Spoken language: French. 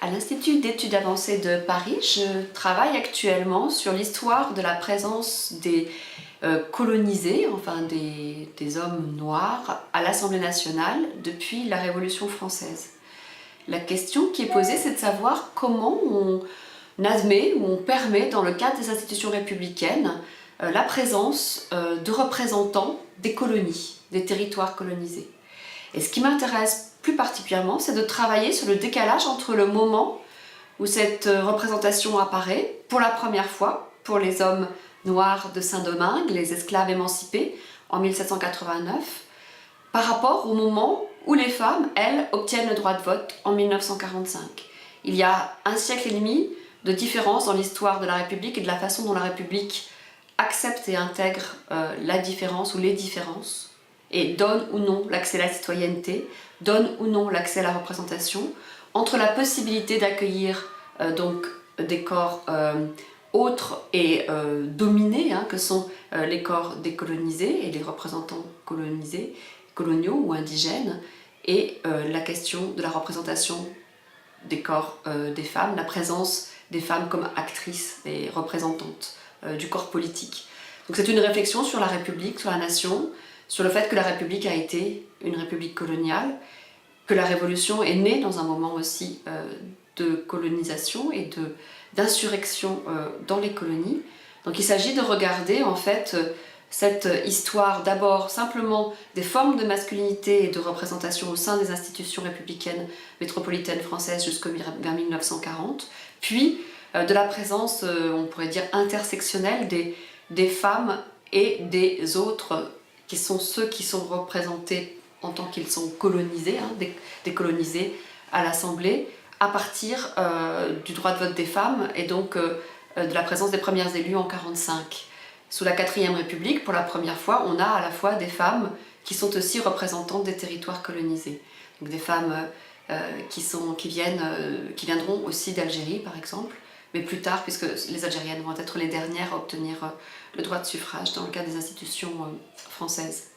À l'Institut d'études avancées de Paris, je travaille actuellement sur l'histoire de la présence des colonisés, enfin des hommes noirs, à l'Assemblée nationale depuis la Révolution française. La question qui est posée, c'est de savoir comment on admet ou on permet, dans le cadre des institutions républicaines, la présence de représentants des colonies, des territoires colonisés. Et ce qui m'intéresse plus particulièrement, c'est de travailler sur le décalage entre le moment où cette représentation apparaît pour la première fois pour les hommes noirs de Saint-Domingue, les esclaves émancipés, en 1789, par rapport au moment où les femmes, elles, obtiennent le droit de vote en 1945. Il y a un siècle et demi de différence dans l'histoire de la République et de la façon dont la République accepte et intègre la différence ou les différences, et donne ou non l'accès à la citoyenneté, donne ou non l'accès à la représentation, entre la possibilité d'accueillir donc des corps autres et dominés, que sont les corps décolonisés et les représentants colonisés, coloniaux ou indigènes, et la question de la représentation des corps des femmes, la présence des femmes comme actrices et représentantes du corps politique. Donc c'est une réflexion sur la République, sur la nation, sur le fait que la République a été une république coloniale, que la Révolution est née dans un moment aussi de colonisation et d'insurrection dans les colonies. Donc il s'agit de regarder en fait cette histoire d'abord simplement des formes de masculinité et de représentation au sein des institutions républicaines métropolitaines françaises jusqu'à vers 1940, puis de la présence, on pourrait dire, intersectionnelle des femmes et des autres, qui sont ceux qui sont représentés en tant qu'ils sont colonisés, décolonisés à l'Assemblée, à partir du droit de vote des femmes et donc de la présence des premières élues en 1945. Sous la 4e République, pour la première fois, on a à la fois des femmes qui sont aussi représentantes des territoires colonisés. Donc des femmes qui viendront aussi d'Algérie, par exemple, mais plus tard, puisque les Algériennes vont être les dernières à obtenir le droit de suffrage dans le cadre des institutions françaises.